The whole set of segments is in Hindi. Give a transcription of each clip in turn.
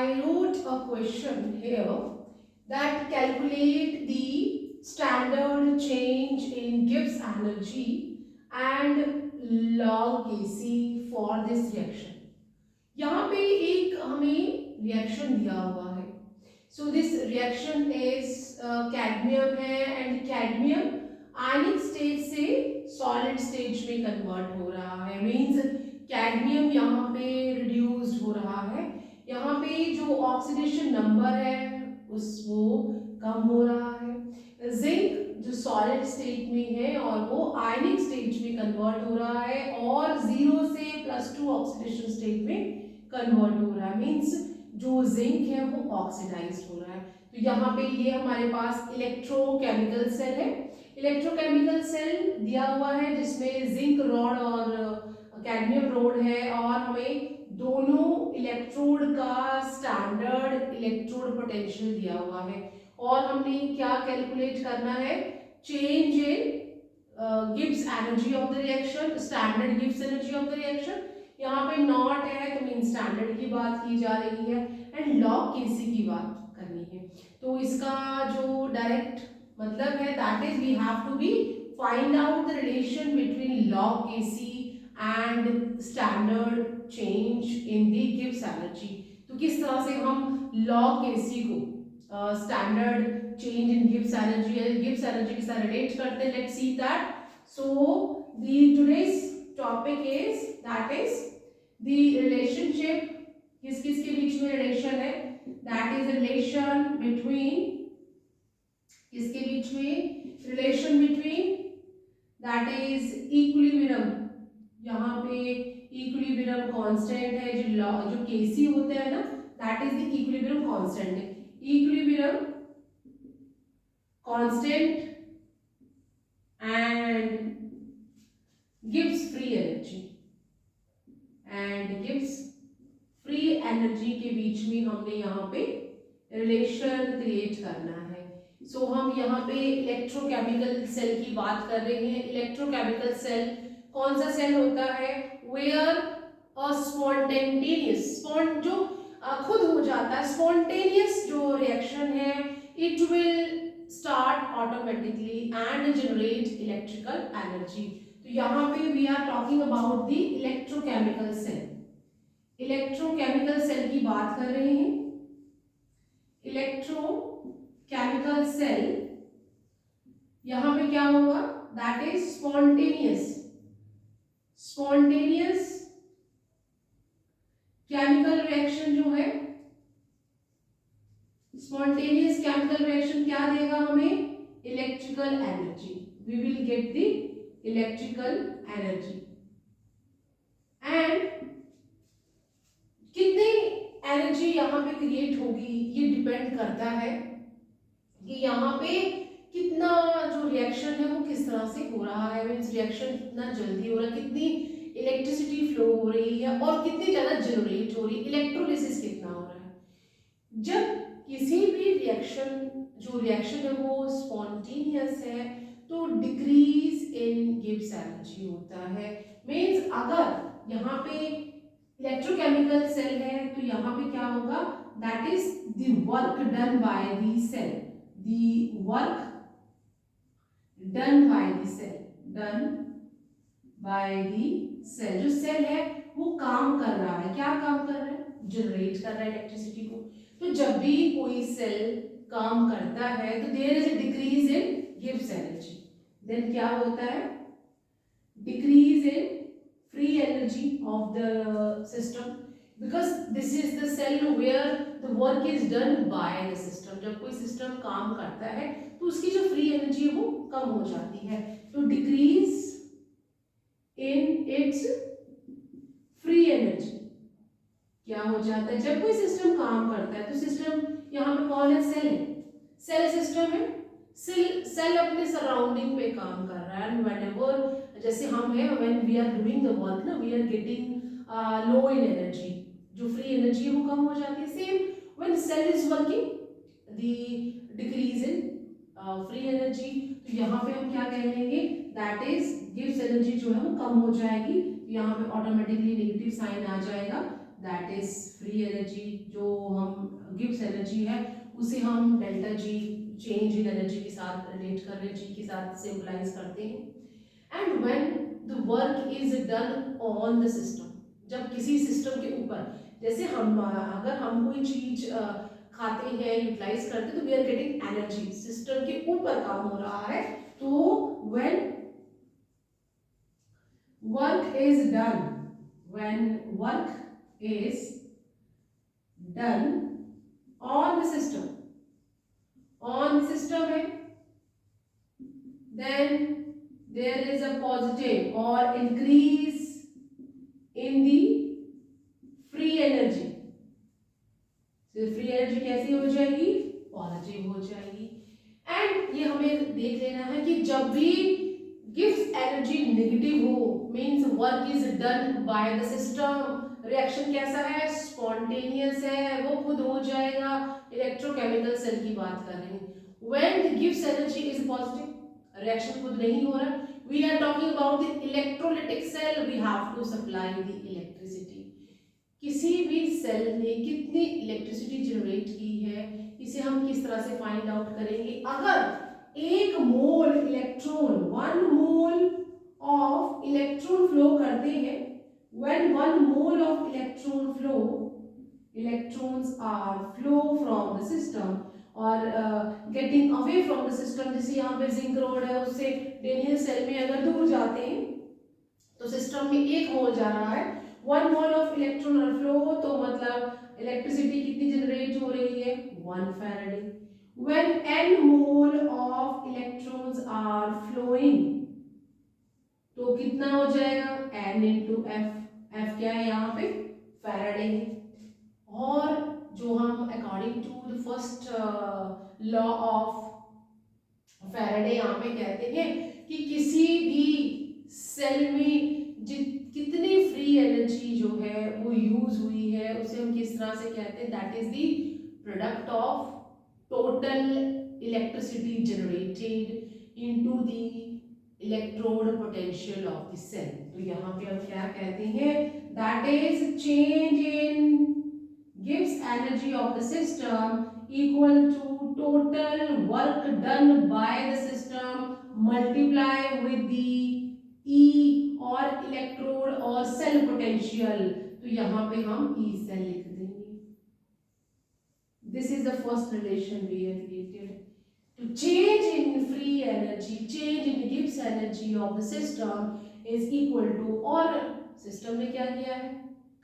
I wrote a question here that calculate the standard change in Gibbs energy and log Kc for this reaction. यहाँ पे एक हमें रिएक्शन दिया हुआ है. So this reaction is cadmium है एंड कैडमियम आयनिक स्टेज से सॉलिड स्टेज में कन्वर्ट हो रहा है. मीन्स कैडमियम यहाँ पे रिड्यूस्ड हो रहा है. यहाँ पे जो ऑक्सीडेशन नंबर है वो कम हो रहा है. जिंक जो सॉलिड स्टेट में है और वो आयनिक स्टेज में कन्वर्ट हो रहा है और 0 से +2 ऑक्सीडेशन स्टेट में कन्वर्ट हो रहा है. मीन्स जो जिंक है वो ऑक्सीडाइज्ड हो रहा है. तो यहाँ पे ये हमारे पास इलेक्ट्रोकेमिकल सेल है. इलेक्ट्रोकेमिकल सेल दिया हुआ है जिसमें जिंक रॉड और कैडमियम रॉड है और हमें दोनों इलेक्ट्रोड का स्टैंडर्ड इलेक्ट्रोड पोटेंशियल दिया हुआ है और हमने क्या कैलकुलेट करना है, change in Gibbs energy of the reaction, standard Gibbs energy of the reaction. यहाँ पे नॉट है तो मीन स्टैंडर्ड की बात की जा रही है एंड लॉग केसी की बात करनी है. तो इसका जो डायरेक्ट मतलब है that is we have to be find out the relation between log KC and standard change in the Gibbs energy. तो किस तरह से हम लॉग केसी को standard change in Gibbs energy के साथ रिलेट करते हैं. Let's see that. So the today's topic is that is the relationship, किस किस के बीच में रिलेशन है, that is relation between, किसके बीच में relation between, that is equilibrium. यहाँ पे equilibrium constant है जो Kc होता है ना, that is the equilibrium constant है. equilibrium constant and gives free energy and gives free energy के बीच में हमने यहाँ पे रिलेशन क्रिएट करना है. सो हम यहाँ पे इलेक्ट्रोकेमिकल सेल की बात कर रहे हैं. इलेक्ट्रोकेमिकल सेल कौन सा सेल होता है, वेयर अ स्पॉन्टेनियस जो खुद हो जाता है, स्पॉन्टेनियस जो रिएक्शन है, it will start automatically and generate electrical energy. तो यहाँ पे we are talking about the electrochemical cell. Electrochemical cell की बात कर रहे हैं. इलेक्ट्रोकेमिकल सेल यहाँ पे क्या होगा, that is spontaneous chemical reaction जो है, स्पॉन्टेनियस केमिकल रिएक्शन क्या देगा हमें, electrical energy. We will get the electrical energy. And कितनी एनर्जी यहाँ पे क्रिएट होगी ये डिपेंड करता है कि यहाँ पे कितना जो रिएक्शन है वो किस तरह से हो रहा है. मीन्स रिएक्शन कितना जल्दी हो रहा है, कितनी इलेक्ट्रिसिटी फ्लो हो रही है और कितनी ज्यादा जनरेट हो रही है, इलेक्ट्रोलिसिस कितना हो रहा है. जब किसी भी रिएक्शन है वो स्पॉन्टेनियस है तो डिक्रीज इन गिब्स एनर्जी होता है. मीन्स अगर यहाँ पे इलेक्ट्रोकेमिकल सेल है तो यहाँ पे क्या होगा, that is the work done by the cell, the work done by the cell. जो सेल है वो काम कर रहा है, क्या काम कर रहा है, जनरेट कर रहा है इलेक्ट्रिसिटी को. तो जब भी कोई सेल काम करता है तो there is a decrease in Gibbs energy. Then क्या होता है, decrease in free energy of the system, because this is the cell where the work is done by the system. जब कोई सिस्टम काम करता है तो उसकी जो फ्री एनर्जी है वो कम हो जाती है. तो decrease in its free energy क्या हो जाता है, जब कोई सिस्टम काम करता है तो सिस्टम यहाँ पे कौन है, सेल है, सेल सिस्टम है. सेल अपने सराउंडिंग पे काम कर रहा है एंड व्हेनेवर जैसे हम है when we are doing the work ना, we are getting low in energy, जो फ्री एनर्जी है वो कम हो जाती है. Same when cell is working the decrease in free energy. तो यहाँ पे हम क्या कह लेंगे, दैट इज गिव्स एनर्जी जो है वो कम हो जाएगी यहाँ पे ऑटोमेटिकली नेगेटिव साइन आ जाएगा, दैट इज फ्री एनर्जी। जो हम गिब्स एनर्जी है उसे हम delta G change in energy के साथ रिलेट कर रहे हैं, जी के साथ सिंबलाइज करते हैं। And when the work is done on the system, जब किसी सिस्टम के ऊपर, जैसे हम अगर हम कोई चीज खाते हैं, यूटिलाइज करते हैं, तो we are getting energy, system के ऊपर काम हो रहा है। तो when work is done, when work is done on the system, on the system है, then there is a positive or increase in the free energy। तो फ्री एनर्जी कैसी हो जाएगी, पॉजिटिव हो जाएगी। एंड ये हमें देख लेना है कि जब भी गिव्स एनर्जी नेगेटिव हो, means work is done by the system, reaction कैसा है, स्पॉन्टेनियस है, वो खुद हो जाएगा, इलेक्ट्रोकेमिकल सेल की बात कर रहे हैं। व्हेन द गिव्स एनर्जी इज पॉजिटिव, रिएक्शन खुद नहीं हो रहा, we are talking about the electrolytic cell, we have to supply the electricity. किसी भी सेल ने कितनी इलेक्ट्रिसिटी जनरेट की है, इसे हम किस तरह से फाइंड आउट करेंगे। अगर एक mole electron, 1 mole of electron flow करते हैं, when 1 mole of electron flow, electrons are flow from the system और getting away from the system. जैसे यहाँ पे जिंक रोड है, उससे डेनियल सेल में अगर दूर जाते हैं तो सिस्टम में 1 मोल जा रहा है, 1 mole of electron are flow, तो मतलब इलेक्ट्रिसिटी कितनी जनरेट हो रही है, 1 faraday. When n mole of electrons are flowing, तो कितना हो जाएगा, n इंटू एफ, एफ क्या है यहाँ पे, फैराडे है। और जो हम according to the first law of Faraday यहाँ पे कहते हैं कि किसी भी सेल में कितनी फ्री एनर्जी जो है वो यूज हुई है, उसे हम किस तरह से कहते हैं, that is the product of total electricity generated into the electrode potential of the cell. तो यहाँ पे हम क्या कहते हैं, दैट इज चेंज इन गिव्स energy of the system equal to total work done by the system multiply with the E और इलेक्ट्रोड और सेल पोटेंशियल। तो यहाँ पे हम ई सेल लिख देंगे। This is the first relation we have created. To change in free energy, change in Gibbs energy of the system is equal to, और सिस्टम ने क्या किया है,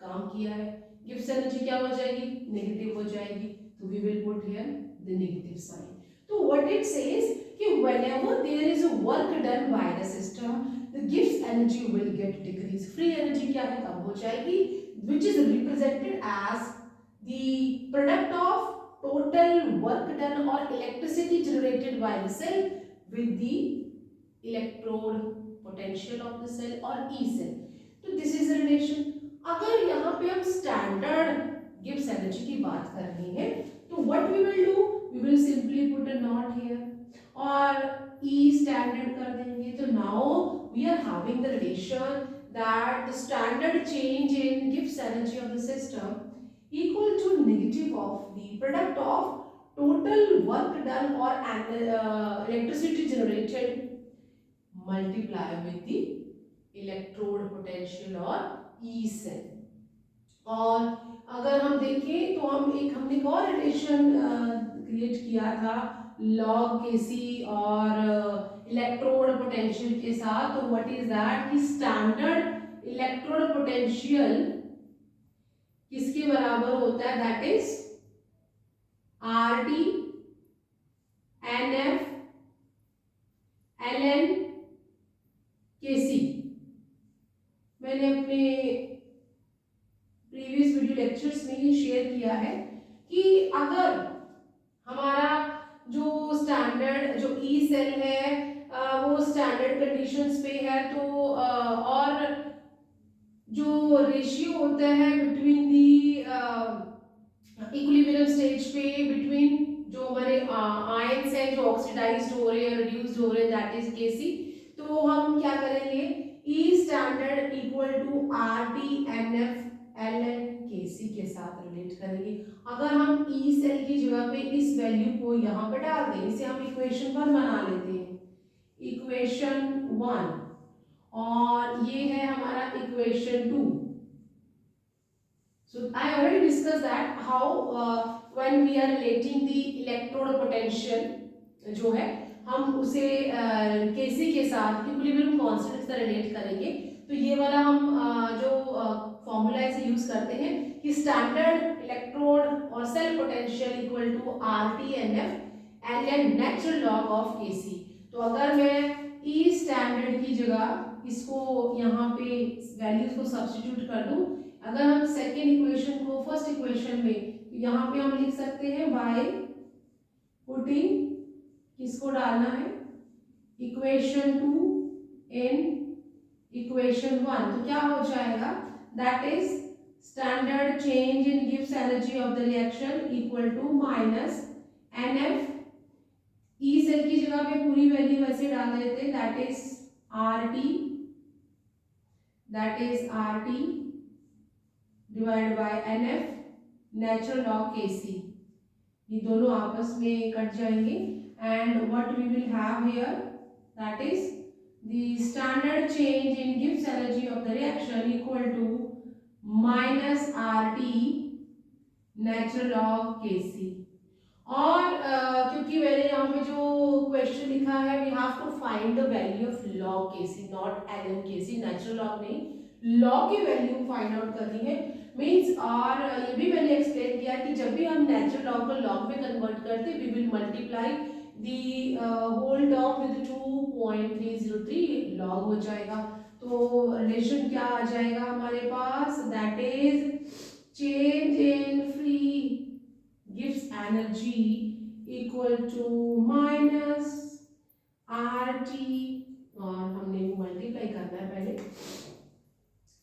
काम किया है, गिब्स एनर्जी क्या हो जाएगी, नेगेटिव हो जाएगी, तो we will put here the negative sign। तो what it says कि whenever there is a work done by the system, the Gibbs energy will get decreased। free energy क्या है, कम हो जाएगी, which is represented as the product of total work done or electricity generated by the cell with the electrode potential of the cell or E cell। तो this is the relation। अगर यहाँ पे हम standard Gibbs energy की बात कर रहे हैं, तो what we will do, we will simply put a knot here और E standard कर देंगे। तो now we are having the relation that the standard change in Gibbs energy of the system equal to negative of the product of total work done or electricity generated multiply with the electrode potential or E cell। और अगर हम देखें तो हमने एक और रिलेशन क्रिएट किया था log Kc और इलेक्ट्रोड पोटेंशियल के साथ। तो व्हाट इज दैट कि स्टैंडर्ड इलेक्ट्रोड पोटेंशियल किसके बराबर होता है, that is R D N F L N K C. मैंने अपने प्रीवियस वीडियो लेक्चर्स में ही शेयर किया है कि अगर हमारा जो स्टैंडर्ड जो ई सेल है वो स्टैंडर्ड कंडीशंस पे है, तो और जो रेशियो होता है बिटवीन दी इक्विलिब्रियम स्टेज पे बिटवीन जो हमारे आयंस हैं जो ऑक्सीडाइज्ड हो रहे हैं, रिड्यूस्ड हो रहे हैं, दैट इज Kc। तो हम क्या करेंगे, E standard equal to R T N F L N K C के साथ रिलेट करेंगे। अगर हम ई सेल की जगह पे इस वैल्यू को यहाँ पे डाल दें, इसे हम इक्वेशन 1 बना लेते हैं, इक्वेशन 1, और ये है हमारा equation 2। So I already discussed that how when we are relating the electrode potential जो है हम उसे केसी के साथ इक्विलिब्रियम कांस्टेंट से रिलेट करेंगे। तो ये वाला हम जो फॉर्मूला इसे यूज करते हैं कि स्टैंडर्ड इलेक्ट्रोड और cell potential equal to R T N F L N natural log of K C. तो अगर मैं ई स्टैंडर्ड की जगह इसको यहाँ पे वैल्यूज को सब्स्टिट्यूट कर दूं, अगर हम सेकेंड इक्वेशन को फर्स्ट इक्वेशन में, तो यहाँ पे हम लिख सकते हैं बाय पुटिंग, किसको डालना है, इक्वेशन 2 इन इक्वेशन 1, तो क्या हो जाएगा, that is standard change in Gibbs energy of the reaction equal to minus N F, E cell की जगह पे पूरी वैल्यू वैसे डाल देते हैं, that is R T divide by N F natural log K C. ये दोनों आपस में कट जाएंगे and what we will have here, that is the standard change in Gibbs energy of the reaction equal to minus R T natural log K सी। और क्योंकि मैंने यहाँ पे जो क्वेश्चन लिखा है, we have to find the value of log K C, not L N K C, natural log नहीं, लॉग की वैल्यू फाइंड आउट करनी है मीन्स। और ये भी मैंने एक्सप्लेन किया कि जब भी हम नेचुरल लॉग को लॉग में कन्वर्ट करते, we will multiply the whole term with 2.303, log हो जाएगा। तो रिलेशन क्या आ जाएगा हमारे पास, that is change in free गिव्स energy equal to minus R T, और हमने मल्टीप्लाई करना है पहले,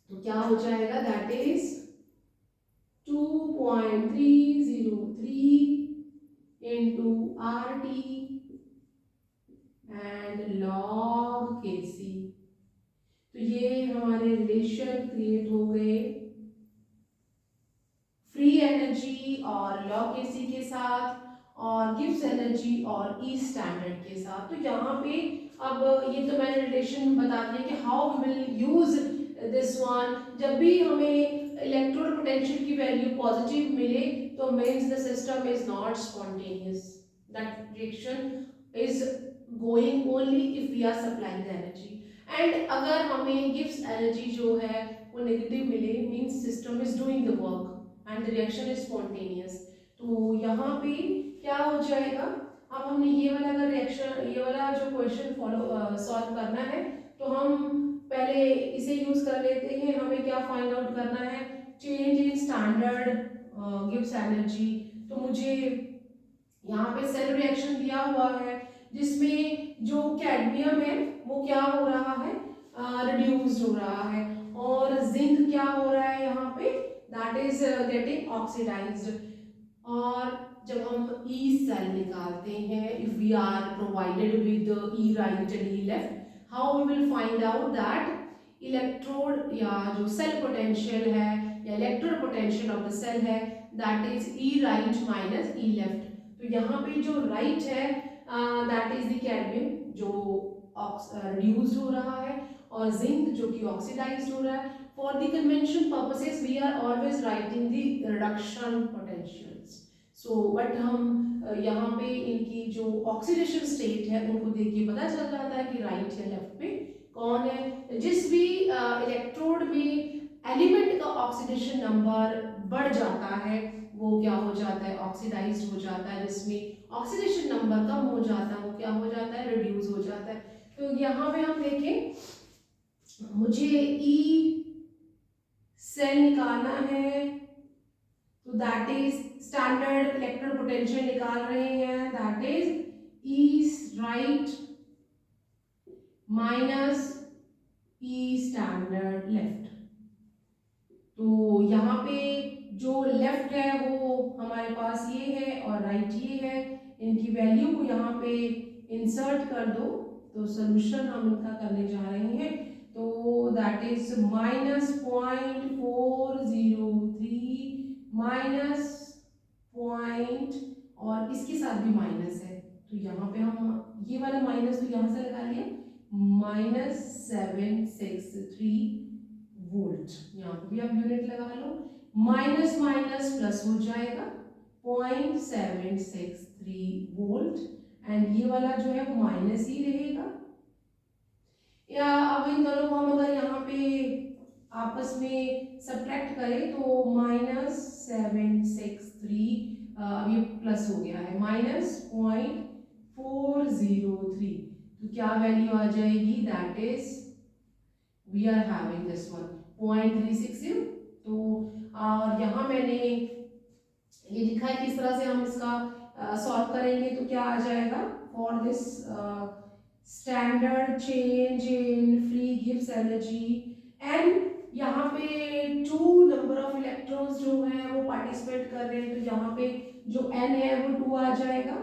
तो क्या हो जाएगा, that is 2.303 into RT and log Kc। तो ये हमारे रिलेशन क्रिएट हो गए फ्री एनर्जी और लॉग Kc के साथ, और गिब्स एनर्जी और ई स्टैंडर्ड के साथ। तो यहाँ पे अब ये तो मैंने रिलेशन बता दिया कि how we will use this one. जब भी हमें इलेक्ट्रोड पोटेंशियल की वैल्यू पॉजिटिव मिले तो means the system is not spontaneous, that reaction is going only if we are supplying the energy. And अगर हमें गिव्स एनर्जी जो है वो नेगेटिव मिले, means system is doing the work and the reaction is spontaneous. तो यहाँ पे क्या हो जाएगा, अब हमने ये वाला अगर रिएक्शन, ये वाला जो क्वेश्चन सॉल्व करना है, तो हम पहले इसे यूज कर लेते हैं। हमें क्या फाइंड आउट करना है, change in standard gives energy. तो मुझे यहाँ पे सेल रिएक्शन दिया हुआ है जिसमें जो कैडमियम है वो क्या हो रहा है, रिड्यूस्ड हो रहा है, और जिंक क्या हो रहा है यहाँ पे, दैट इज गेटिंग ऑक्सीडाइज्ड। और जब हम ई सेल निकालते हैं, if we are provided with E right and E left, how we will find out that electrode या जो cell potential है या electrode potential of the cell है, that is E right minus E left। तो यहाँ पे जो right है that is the cadmium जो reduced हो रहा है, और zinc जो कि oxidized हो रहा है। For the convention purposes we are always writing the reduction potentials। So but हम यहाँ पे इनकी जो ऑक्सीडेशन स्टेट है उनको देख के पता चल जाता है कि राइट या लेफ्ट पे कौन है। जिस भी इलेक्ट्रोड में एलिमेंट का ऑक्सीडेशन नंबर बढ़ जाता है वो क्या हो जाता है, ऑक्सीडाइज्ड हो जाता है। जिसमें ऑक्सीडेशन नंबर कम हो जाता है वो क्या हो जाता है, रिड्यूस हो जाता है। तो यहाँ पे हम देखें, मुझे ई सेल निकालना है, तो that is standard electrode potential निकाल रहे हैं, that is E right minus E standard left. तो यहाँ पे जो लेफ्ट है वो हमारे पास ये है और राइट ये है, इनकी वैल्यू को यहाँ पे इंसर्ट कर दो तो सोल्यूशन हम इनका करने जा रहे हैं। तो दैट इज -0.403 माइनस पॉइंट, और इसके साथ भी माइनस है तो यहाँ पे हम ये वाला माइनस तो यहाँ से लगा लिया, -763 वोल्ट। यहाँ पे भी आप यूनिट लगा लो, माइनस माइनस प्लस हो जाएगा 0.763 वोल्ट, एंड ये वाला जो है वो माइनस ही रहेगा। या अब इन दोनों को हम अगर यहाँ पे आपस में सब्ट्रैक्ट करें तो -763 अब ये प्लस हो गया है, -0.403, तो क्या वैल्यू आ जाएगी, that is we are having this one 0.360। तो और यहाँ मैंने ये लिखा है किस तरह से हम इसका सॉल्व करेंगे, तो क्या आ जाएगा, for this standard change in free Gibbs energy, and यहाँ पे 2 नंबर ऑफ इलेक्ट्रॉन्स जो है वो पार्टिसिपेट कर रहे हैं, तो यहाँ पे जो n है वो 2 आ जाएगा।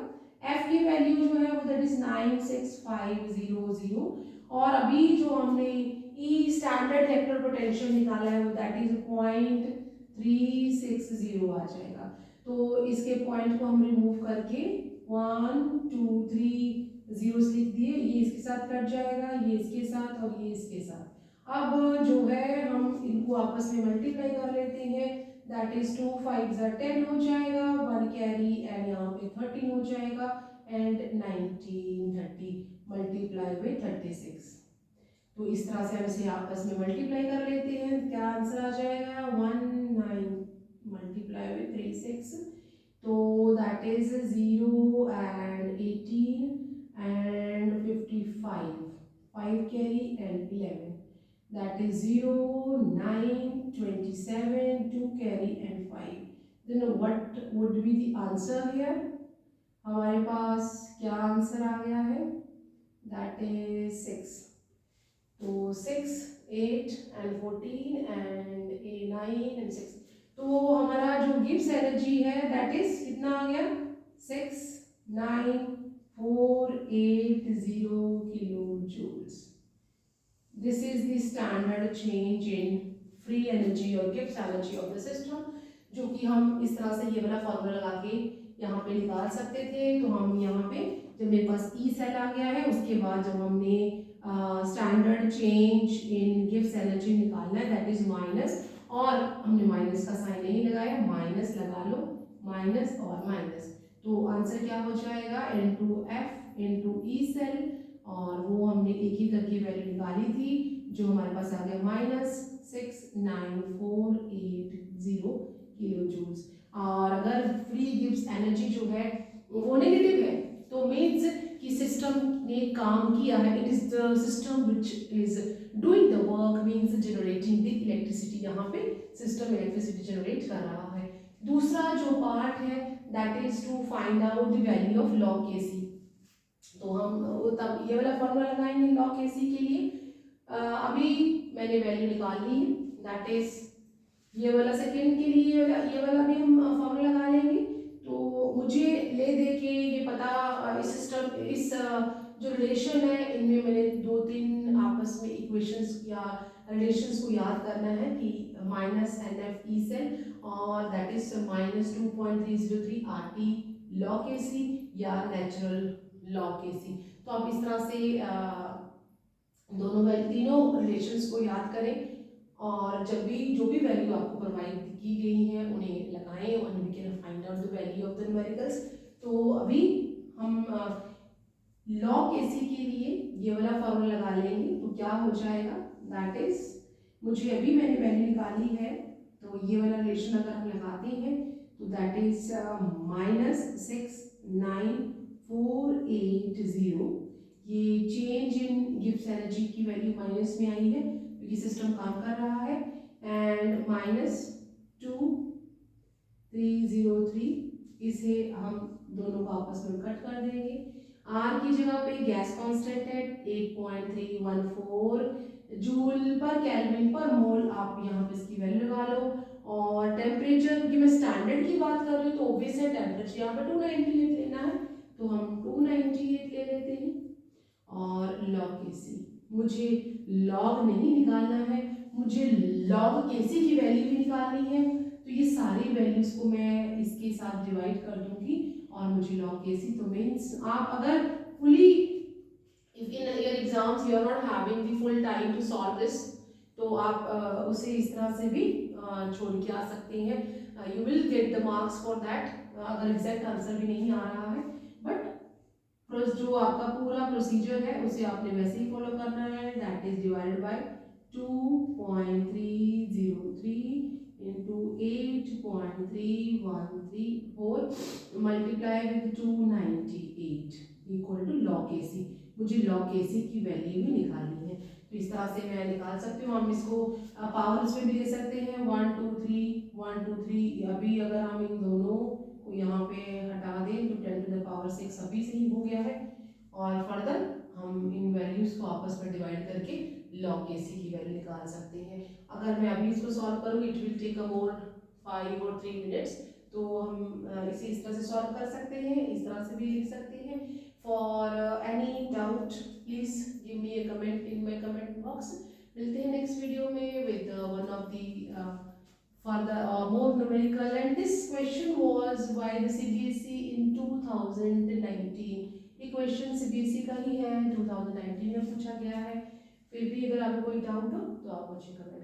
f की वैल्यू जो है वो दैट इज 96500, और अभी जो हमने ई स्टैंडर्ड इलेक्ट्रोड पोटेंशियल निकाला है वो दैट इज 0.360 आ जाएगा। तो इसके पॉइंट को हम रिमूव करके 1 2 3 जीरोस लिख दिए, ये इसके साथ कट जाएगा, ये इसके साथ और ये इसके साथ। अब जो है हम इनको आपस में मल्टीप्लाई कर लेते हैं, दैट इज 2 5 10 हो जाएगा, 1 कैरी एंड यहाँ पे 13 हो जाएगा, एंड 1930 मल्टीप्लाई विद 36। तो इस तरह से हम इसे आपस में मल्टीप्लाई कर लेते हैं, क्या आंसर आ जाएगा, 19 मल्टीप्लाई विद 36, तो that is 0 and 18 and 55, 5 carry and 11, that is 0 9 27, 2 carry and 5, then what would be the answer here, हमारे पास क्या आंसर आ गया है, that is 6, तो 6 8 and 14 and 9 and 6, तो हमारा जो गिब्स एनर्जी है दैट इज कितना आ गया, 69480 kilojoules. This is the standard change in free energy or Gibbs energy of the system, जो कि हम इस तरह से ये वाला फॉर्मूला लगा के यहाँ पे निकाल सकते थे। तो हम यहाँ पे जब मेरे पास ई सेल आ गया है, उसके बाद जब हमने standard change in Gibbs energy निकालना है दैट इज माइनस, और हमने माइनस का साइन नहीं लगाया, माइनस लगा लो, माइनस और माइनस, तो आंसर क्या हो जाएगा, N2F इंटू ई सेल, और वो हमने एक ही तक की वैल्यू निकाली थी जो हमारे पास आ गया -69480 किलो जूल्स। और अगर फ्री गिब्स एनर्जी जो है वो नेगेटिव है तो मीन्स कि सिस्टम ने काम किया है, it is the system which is doing the work, means generating the electricity, यहाँ पे सिस्टम इलेक्ट्रिसिटी जनरेट कर रहा है। दूसरा जो पार्ट है that is to find out the value of log K C, तो हम तब ये वाला फॉर्मूला लगाएंगे लॉग केसी के लिए। अभी मैंने वैल्यू निकाल ली है, दैट इज ये वाला सेकेंड के लिए ये वाला भी हम फॉर्मूला लगा लेंगे। तो मुझे ले दे के ये पता इस सिस्टम इस जो रिलेशन है इनमें मैंने 2-3 आपस में इक्वेशंस या रिलेशंस को याद करना है कि -NF ई सेल और दैट इज -2.303 RT लॉग केसी या नेचुरल लॉग केसी। तो आप इस तरह से तीनों रिलेशंस को याद करें, और जब भी जो भी वैल्यू आपको प्रोवाइड की गई है उन्हें लगाएं और we can find out the value of the numericals. तो अभी हम लॉग केसी के लिए ये वाला फॉर्मूला लगा लेंगे, तो क्या हो जाएगा, दैट इज मुझे अभी मैंने वैल्यू निकाली है, तो ये वाला रिलेशन अगर हम लगाते हैं तो दैट इज -69480, ये चेंज इन गिब्स एनर्जी की वैल्यू माइनस में आई है क्योंकि सिस्टम काम कर रहा है, एंड -2303, इसे हम दोनों को आपस में कट कर देंगे। आर की जगह पे गैस कांस्टेंट है 8.314 जूल पर केल्विन पर मोल, आप यहाँ पे इसकी वैल्यू लगा लो। और टेम्परेचर की मैं स्टैंडर्ड की बात कर रही हूँ तो ऑब्वियस है टेम्परेचर यहाँ पर 298 लेना है, तो हम 298 ले लेते हैं। और लॉग केसी, मुझे लॉग नहीं निकालना है, मुझे लॉग केसी की वैल्यू भी निकालनी है। तो ये सारी वैल्यूज को मैं इसके साथ डिवाइड कर दूंगी और मुझे लॉग केसी, तो मीन्स आप अगर fully if in your exams you are not having the full time to solve this, तो आप उसे इस तरह से भी छोड़ के आ सकते हैं। You will get the marks for that अगर एग्जैक्ट आंसर भी नहीं आ रहा है, बट जो आपका पूरा प्रोसीजर है उसे आपने वैसे ही फॉलो करना है। That is divided by 2.303 into 8.3134 multiply with 298 equal to log AC. मुझे लॉग एसी की वैल्यू भी निकालनी है, तो इस तरह से मैं निकाल सकती हूँ। हम इसको पावर्स में भी दे सकते हैं 1 2 3 1 2 3। अभी अगर हम इन दोनों को यहाँ पे हटा दें तो 10 to the power 6 अभी से ही हो गया है। और फर्दर हम इन वैल्यूज को आपस में डिवाइड करके लॉग केसी की वैल्यू निकाल सकते हैं। अगर मैं अभी इसको सॉल्व करूँ it will take a more 5 or 3 minutes, तो हम इसे इस तरह से सॉल्व कर सकते हैं, इस तरह से भी लिख सकते हैं। For any doubt please give me A comment in my comment box. मिलते हैं नेक्स्ट वीडियो में with one of the further more numerical, and this question was by the CBSE in 2019। ये क्वेश्चन CBSE का ही है, 2019 में पूछा गया है। फिर भी अगर आपको कोई डाउट हो तो आप मुझे कमेंट